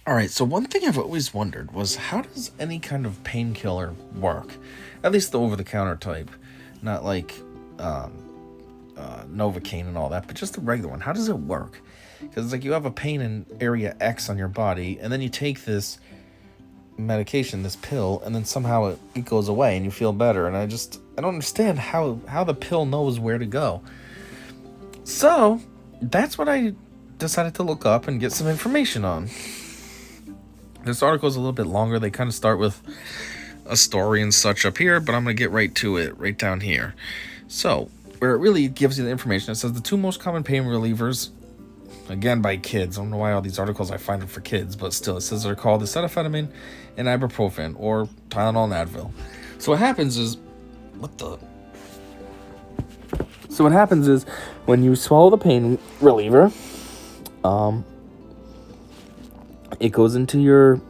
All right, so one thing I've always wondered was how does any kind of painkiller work? At least the over-the-counter type, not like um, Novocaine and all that, but just the regular one. How does it work? Because it's like you have a pain in area X on your body, and then you take this medication, this pill, and then somehow it goes away and you feel better. And I don't understand how the pill knows where to go. So that's what I decided to look up and get some information on. This article is a little bit longer. They kind of start with a story and such up here, but I'm going to get right to it, right down here. So, where it really gives you the information, it says the two most common pain relievers, again by kids. I don't know why all these articles I find them for kids, but still, it says they're called acetaminophen and ibuprofen, or Tylenol and Advil. So what happens is, So what happens is, when you swallow the pain reliever, it goes into your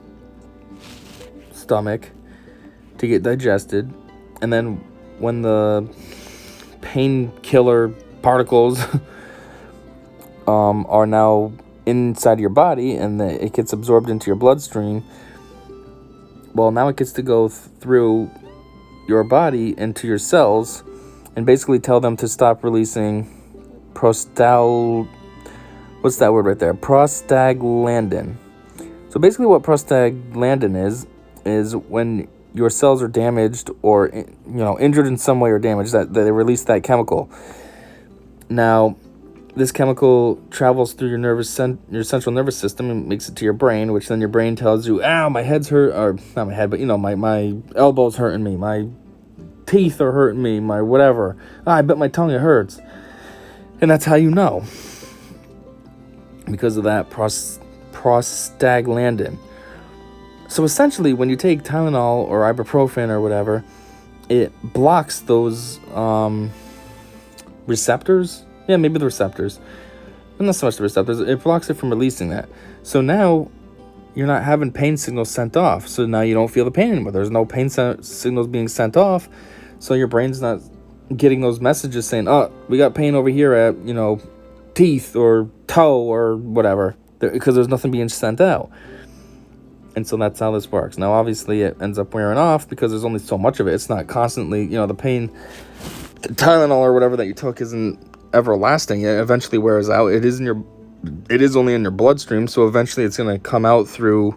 stomach to get digested, and then when the painkiller particles are now inside your body and it gets absorbed into your bloodstream, well, now it gets to go through your body into your cells and basically tell them to stop releasing what's that word right there? Prostaglandin. So basically what prostaglandin is when your cells are damaged or injured in some way or damaged, that they release that chemical. Now, this chemical travels through your central nervous system and makes it to your brain, which then your brain tells you, "Ow, my head's hurt," or not my head, but my elbow's hurting me, my teeth are hurting me, my whatever. I bet my tongue it hurts, and that's how you know, because of that prostaglandin. So essentially, when you take Tylenol or ibuprofen or whatever, it blocks those receptors. Yeah, maybe the receptors. But not so much the receptors. It blocks it from releasing that. So now you're not having pain signals sent off. So now you don't feel the pain anymore. There's no pain signals being sent off. So your brain's not getting those messages saying, "Oh, we got pain over here at, teeth or toe or whatever," because there's nothing being sent out. And so that's how this works. Now, obviously, it ends up wearing off because there's only so much of it. It's not constantly, the pain, the Tylenol or whatever that you took isn't everlasting. It eventually wears out. It is only in your bloodstream, so eventually it's going to come out through,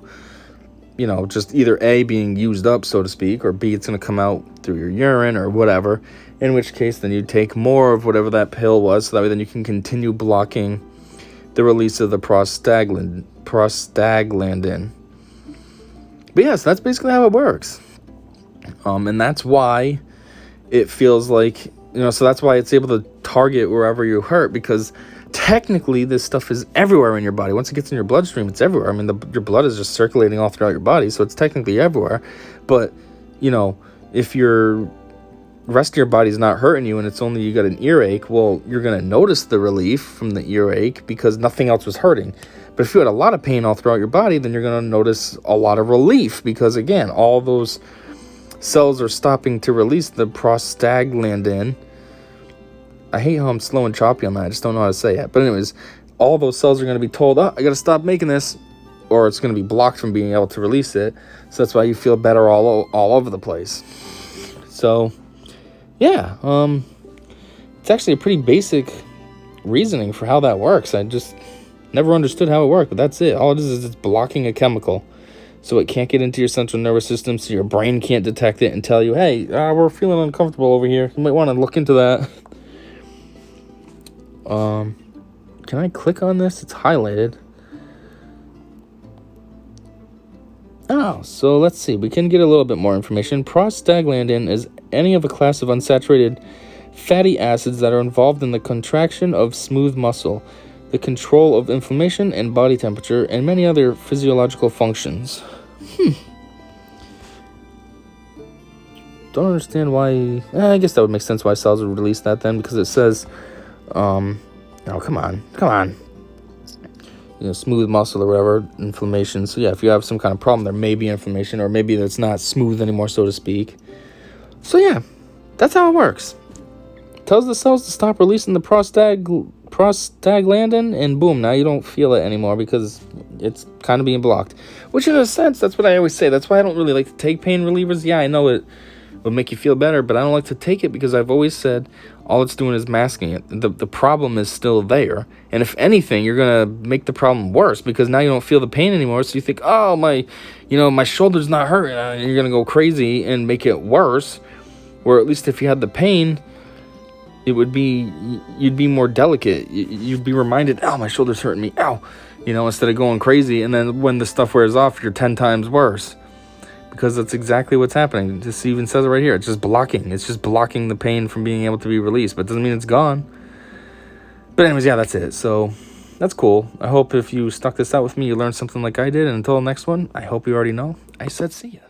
just either A, being used up, so to speak, or B, it's going to come out through your urine or whatever, in which case then you take more of whatever that pill was, so that way then you can continue blocking the release of the prostaglandin. But yes, that's basically how it works. And that's why it feels like, so that's why it's able to target wherever you hurt, because technically this stuff is everywhere in your body. Once it gets in your bloodstream, it's everywhere. I mean, your blood is just circulating all throughout your body, so it's technically everywhere. But, if your rest of your body's not hurting you and it's only you got an earache, well, you're going to notice the relief from the earache because nothing else was hurting. But if you had a lot of pain all throughout your body, then you're going to notice a lot of relief because, again, all those cells are stopping to release the prostaglandin. I hate how I'm slow and choppy on that. I just don't know how to say it. But anyways, all those cells are going to be told, "Oh, I got to stop making this," or it's going to be blocked from being able to release it. So that's why you feel better all over the place. So, yeah, it's actually a pretty basic reasoning for how that works. I just never understood how it worked, but that's it. All it is it's blocking a chemical. So it can't get into your central nervous system, so your brain can't detect it and tell you, "Hey, we're feeling uncomfortable over here. You might want to look into that." Can I click on this? It's highlighted. Oh, so let's see. We can get a little bit more information. Prostaglandin is any of a class of unsaturated fatty acids that are involved in the contraction of smooth muscle, the control of inflammation and body temperature, and many other physiological functions. Don't understand why. I guess that would make sense why cells would release that then, because it says, oh, come on. Smooth muscle or whatever, inflammation. So yeah, if you have some kind of problem, there may be inflammation, or maybe it's not smooth anymore, so to speak. So yeah, that's how it works. It tells the cells to stop releasing the prostaglandin, and boom, now you don't feel it anymore because it's kind of being blocked. Which in a sense, that's what I always say. That's why I don't really like to take pain relievers. Yeah, I know it would make you feel better, but I don't like to take it because I've always said all it's doing is masking it. The problem is still there, and if anything, you're gonna make the problem worse because now you don't feel the pain anymore. So you think, oh, my shoulder's not hurting, and you're gonna go crazy and make it worse. Or at least if you had the pain, you'd be more delicate. You'd be reminded, oh, my shoulder's hurting me, ow, instead of going crazy. And then when the stuff wears off, you're 10 times worse. Because that's exactly what's happening. This even says it right here. It's just blocking. It's just blocking the pain from being able to be released. But it doesn't mean it's gone. But anyways, yeah, that's it. So that's cool. I hope if you stuck this out with me, you learned something like I did. And until the next one, I hope you already know. I said see ya.